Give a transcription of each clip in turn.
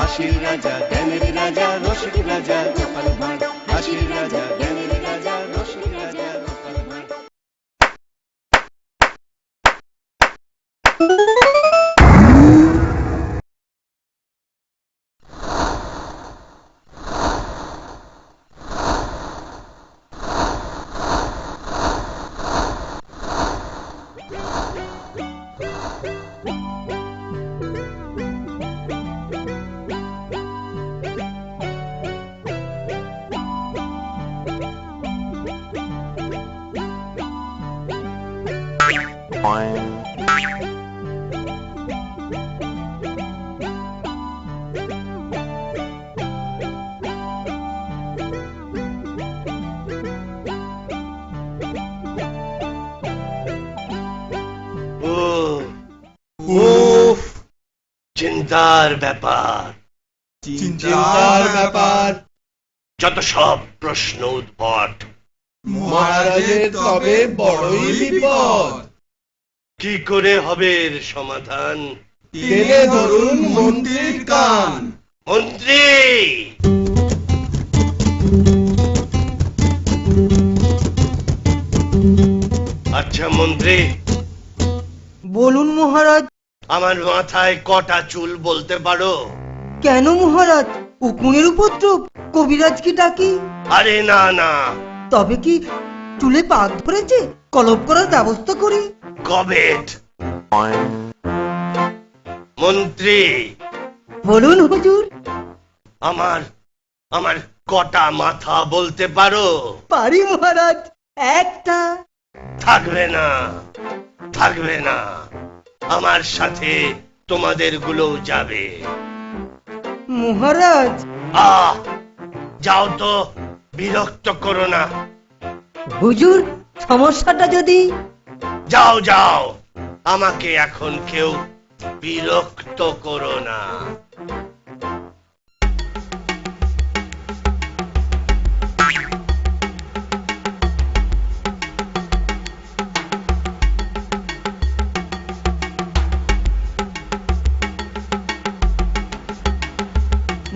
হাসির রাজা জ্ঞানের রাজা রসিক রাজা গোপাল ভাঁড়। হাসির রাজা জ্ঞানের রাজা রসিক রাজা গোপাল ভাঁড়। উফ, চিন্তার ব্যাপার, চিন্তার ব্যাপার। যত সব প্রশ্ন উদ্ভট। মহারাজের তবে বড়ই বিপদ। কি করে হবে এর সমাধান? টেনে ধরুন মন্ত্রীর কান। মন্ত্রী! আচ্ছা মন্ত্রী, বলুন মহারাজ। আমার মাথায় কটা চুল বলতে পারো? কেন মহারাজ, উকুনের উপদ্রব? কবিরাজ কি ডাকি? আরে না না, তবে কি চুলে পাক ধরেছে? কলপ করার ব্যবস্থা করি। কবেট। মন্ত্রী, বলুন হুজুর। আমার আমার কটা মাথা বলতে পারো? পারি মহারাজ, একটা। থাকবে না, থাকবে না, আমার সাথে তোমাদের গুলোও যাবে। মহারাজ, আহ, যাও তো, বিরক্ত করো না। হুজুর, সমস্যাটা যদি? যাও যাও, আমাকে এখন কেউ বিরক্ত করো না।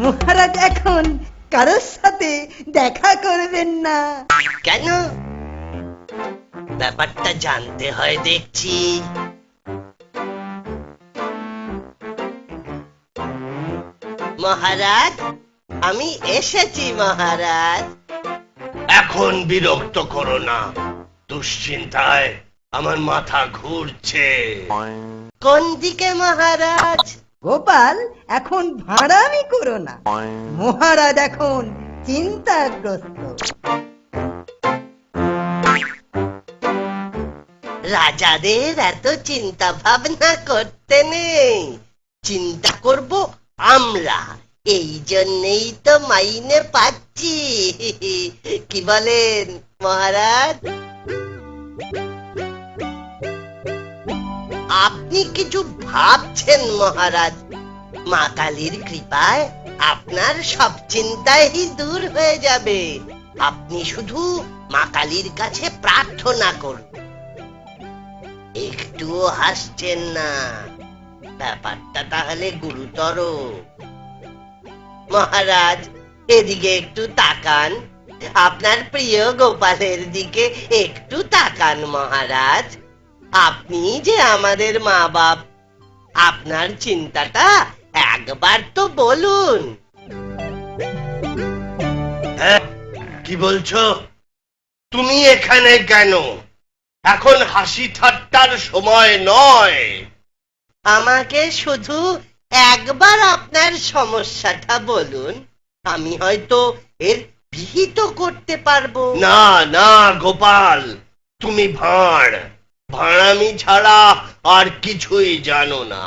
মহারাজ এখন কারোর সাথে দেখা করবেন না। কেন? ব্যাপারটা জানতে হয় দেখছি। মহারাজ, আমি এসেছি মহারাজ। এখন বিরক্ত করো না, দুশ্চিন্তায় আমার মাথা ঘুরছে। কোন দিকে মহারাজ? গোপাল, এখন ভাড়ামি করো না। মহারাজ এখন চিন্তাগ্রস্ত। রাজাদের এত চিন্তা ভাবনা করতে নেই, চিন্তা করব আমরা। এই জন্যই তো মাইনে পাচ্ছি। কি বলেন মহারাজ? আপনি কিছু ভাবছেন মহারাজ? মা কালীর কৃপায় আপনার সব চিন্তাই দূর হয়ে যাবে। আপনি শুধু মা কালীর কাছে প্রার্থনা করুন। একটুও হাসছেন না, ব্যাপারটা তাহলে গুরুতর। মহারাজ, এদিকে একটু তাকান, আপনার প্রিয় গোপালের দিকে একটু তাকান মহারাজ। আপনি যে আমাদের মা বাপ, আপনার চিন্তাটা একবার তো বলুন। হ্যাঁ, কি বলছো? তুমি এখানে কেন? এখন হাসি ঠাট্টার সময় নয়। আমাকে শুধু একবার আপনার সমস্যাটা বলুন, আমি হয়তো এর বিহিত করতে পারবো। না না গোপাল, তুমি ভাঁড়, ভাঁড়ামি ছাড়া আর কিছুই জানো না।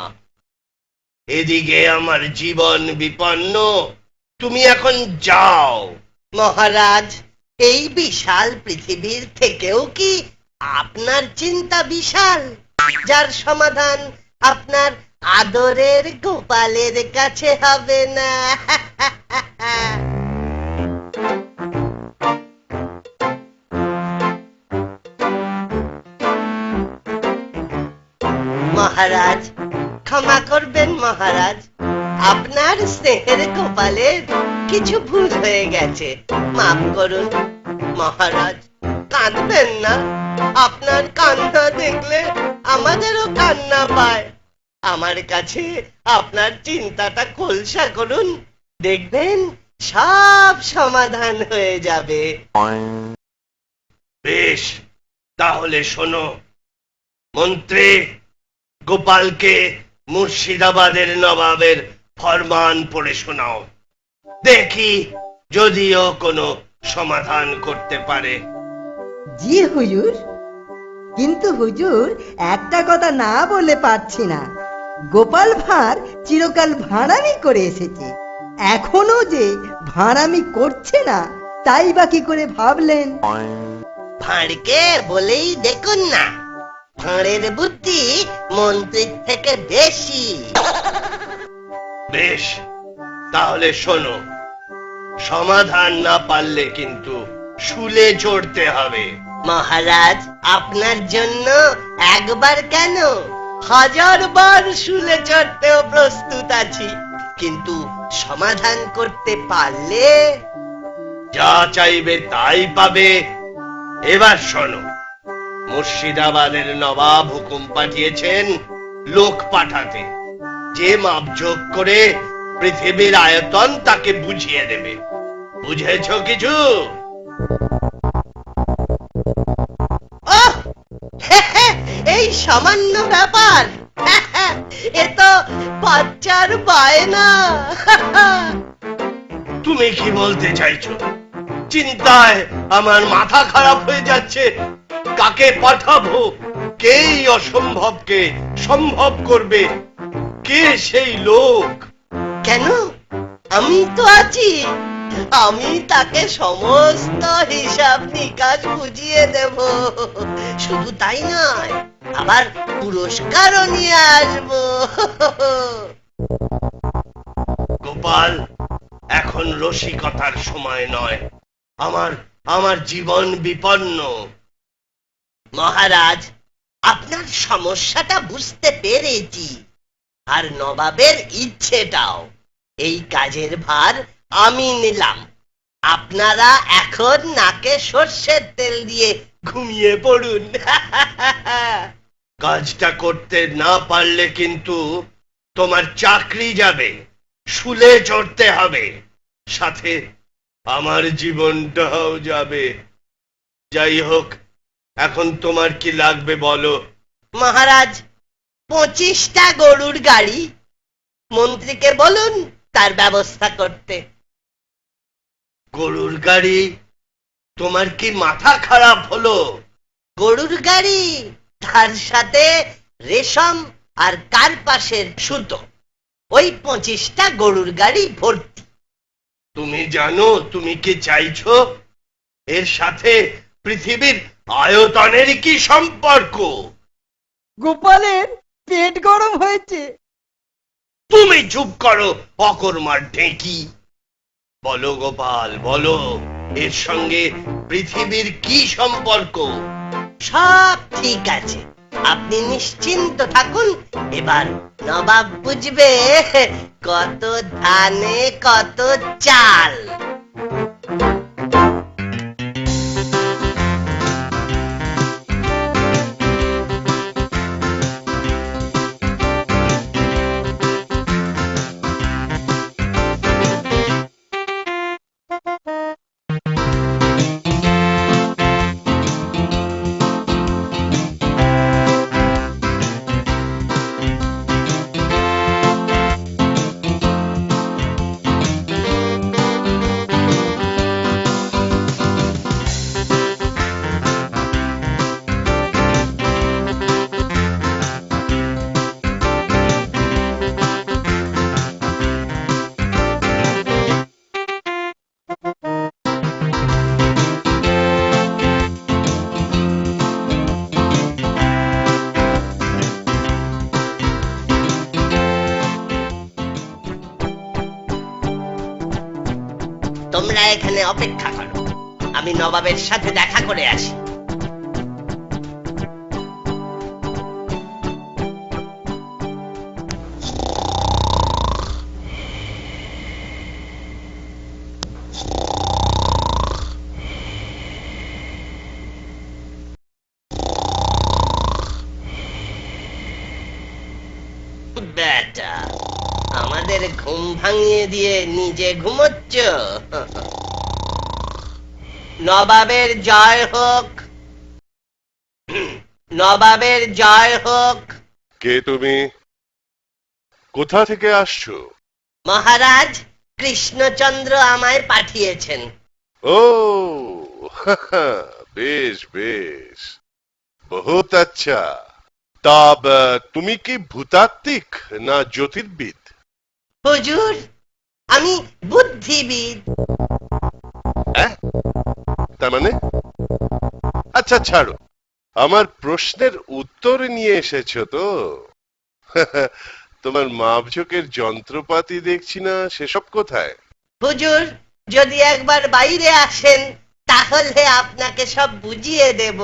এদিকে আমার জীবন বিপন্ন, তুমি এখন যাও। মহারাজ, এই বিশাল পৃথিবীর থেকেও কি আপনার চিন্তা বিশাল, যার সমাধান আপনার আদরের গোপালের কাছে হবে না? মহারাজ, ক্ষমা করবেন মহারাজ, আপনার স্নেহের গোপালের কিছু ভুল হয়ে গেছে, মাফ করুন। মহারাজ, কাঁদবেন না। আপনার কান্না দেখলে আমাদেরও কান্না পায়। আমার কাছে আপনার চিন্তাটা খোলসা করুন, দেখবেন সব সমাধান হয়ে যাবে। বেশ, তাহলে শোনো। মন্ত্রী, গোপালকে মুর্শিদাবাদের নবাবের ফরমান পড়ে শোনাও, দেখি যদিও কোনো সমাধান করতে পারে। জি হুজুর, কিন্তু হুজুর একটা কথা না বলে পারছি না। গোপাল ভাঁড় চিরকাল ভাঁড়ামি করে এসেছে, এখনো যে ভাঁড়ামি করছে না তাই বা কি করে ভাবলেন? ভাঁড়কে বলেই দেখুন না, ভাঁড়ের বুদ্ধি মন্ত্রীর থেকে বেশি। বেশ, তাহলে শোনো। সমাধান না পারলে কিন্তু শুলে চড়তে হবে। মহারাজ, আপনার জন্য একবার কেন 1000 বার শুলে চড়তেও প্রস্তুত আছি, কিন্তু সমাধান করতে পারলে যা চাইবে তাই পাবে। এবার শোনো, মুর্শিদাবাদের নবাব হুকুম পাঠিয়েছেন লোক পাঠাতে, যে মাপযোগ করে পৃথিবীর আয়তন তাকে বুঝিয়ে দেবে। বুঝেছ কিছু? ওহ, এই সামান্য ব্যাপার, এ তো বাচ্চার বায়না। তুমি কি বলতে চাইছো? চিন্তায় আমার মাথা খারাপ হয়ে যাচ্ছে। কাকে পাঠাবো? কে এই অসম্ভবকে সম্ভব করবে? কে সেই লোক? কেন, আমি তো আছি। আমি তাকে সমস্ত হিসাব নিকাশ বুঝিয়ে দেব। শুধু তাই নয়, আবার পুরস্কারও নিয়ে আসবো। গোপাল, এখন রসিকতার সময় নয়। আমার জীবন বিপন্ন। মহারাজ, আপনার সমস্যাটা বুঝতে পেরেছি, আর নবাবের ইচ্ছেটাও। এই কাজের ভার আমি নিলাম। আপনারা এখন নাকে সর্ষের তেল দিয়ে ঘুমিয়ে পড়ুন। কাজটা করতে না পারলে কিন্তু তোমার চাকরি যাবে, শুলে চড়তে হবে, সাথে আমার জীবনটাও যাবে। যাই হোক, এখন তোমার কি লাগবে বলো। মহারাজ, 25টা গরুর গাড়ি। মন্ত্রীকে বলুন তার ব্যবস্থা করতে। গরুর গাড়ি? তোমার কি মাথা খারাপ হলো? গরুর গাড়ি, তার সাথে রেশম আর কার্পাসের সুতো। ওই 25টা গরুর গাড়ি ভর্তি। তুমি জানো তুমি কি চাইছো? এর সাথে পৃথিবীর আয়তনের কি সম্পর্ক? গোপালের পেট গরম হয়েছে। তুমি চুপ করো, অকর্মার ঢেঁকি। বলো গোপাল, বলো, এর সঙ্গে পৃথিবীর কি সম্পর্ক? সব ঠিক আছে, আপনি নিশ্চিন্ত থাকুন। এবার নবাব বুঝবে কত ধানে কত চাল। তোমরা এখানে অপেক্ষা করো, আমি নবাবের সাথে দেখা করে আসি। বেটা, আমাদের ঘুম ভাঙিয়ে দিয়ে নিজে ঘুমোচ্ছ। নবাবের জয় হোক, নবাবের জয় হোক। কে তুমি? কোথা থেকে আসছো? মহারাজ কৃষ্ণচন্দ্র আমায় পাঠিয়েছেন। ও বেশ বেশ, বহুত আচ্ছা। তা তুমি কি ভূতাত্ত্বিক না জ্যোতির্বিদ? হুজুর, আমি বুদ্ধিবিদ। তার মানে? আচ্ছা ছাড়ো, আমার প্রশ্নের উত্তর নিয়ে এসেছো তো? তোমার মাপঝোঁকের যন্ত্রপাতি দেখছি না, সেসব কোথায়? হুজুর, যদি একবার বাইরে আসেন তাহলে আপনাকে সব বুঝিয়ে দেব।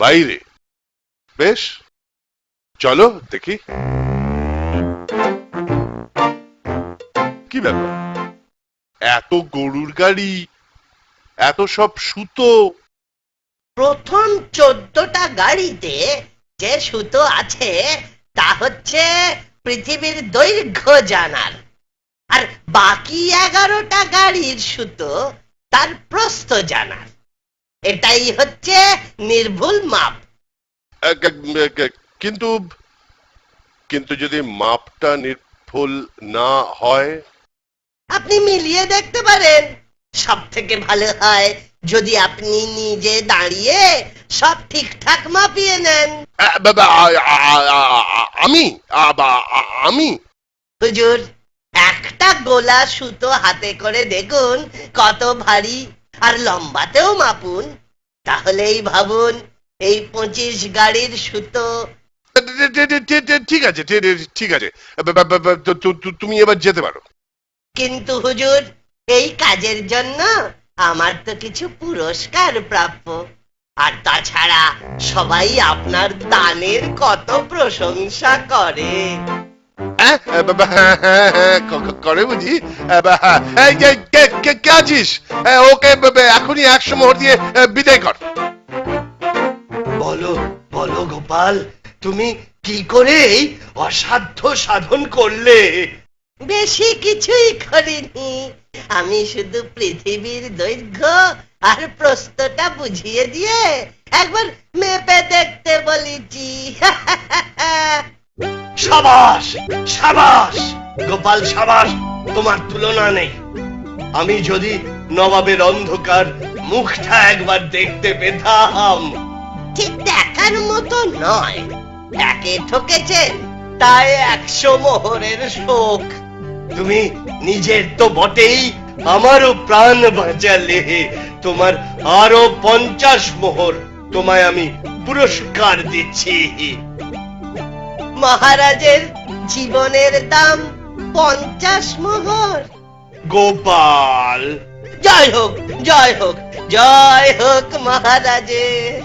বাইরে? বেশ, চলো দেখি। কি ব্যাপার, এত গরুর গাড়ি, এত সব সুতো? প্রথম 14টা গাড়িতে যে সুতো আছে তা হচ্ছে পৃথিবীর দৈর্ঘ্য জানার, আর বাকি 11টা গাড়ির সুতো তার প্রস্থ জানার। এটাই হচ্ছে নির্ভুল মাপ। কিন্তু কিন্তু যদি মাপটা নির্ভুল না হয়? আপনি মিলিয়ে দেখতে পারেন। সব থেকে ভালো হয় যদি আপনি নিজে দাঁড়িয়ে সব ঠিকঠাক মাপিয়ে নেন। আমি আমি হুজুর, একটা গোলা সুতো হাতে করে দেখুন কত ভারী, আর লম্বাতেও মাপুন, তাহলেই ভাবুন এই 25 গাড়ির সুতো। ঠিক আছে ঠিক আছে, তুমি এবার যেতে পারো। কিন্তু হুজুর, এই কাজের জন্য আমার তো কিছু পুরস্কার প্রাপ্য, আর তাছাড়া সবাই আপনার দানের কত প্রশংসা করে। করে বুঝি? কে আছিস? ওকে এখনই 100 মোহর দিয়ে বিদায় কর। বলো বলো গোপাল, তুমি কি করে এই অসাধ্য সাধন করলে? বেশি কিছুই করিনি, আমি শুধু পৃথিবীর দৈর্ঘ্য আর প্রস্থটা বুঝিয়ে দিয়ে একবার মেপে দেখতে বলেছি। সাবাস সাবাস গোপাল, সাবাস, তোমার তুলনা নেই। আমি যদি নবাবের অন্ধকার মুখটা একবার দেখতে পেতাম। ঠিক দেখার মতো নয়, একে ঠকেছেন তাই 100 মোহরের শোক। তুমি নিজের তো বটেই, আমারও প্রাণ বাঁচালে। তোমার আরো 50 মোহর তোমায় আমি পুরস্কার দিচ্ছি। মহারাজের জীবনের দাম 50 মোহর। গোপাল, জয় হোক জয় হোক জয় হোক মহারাজের।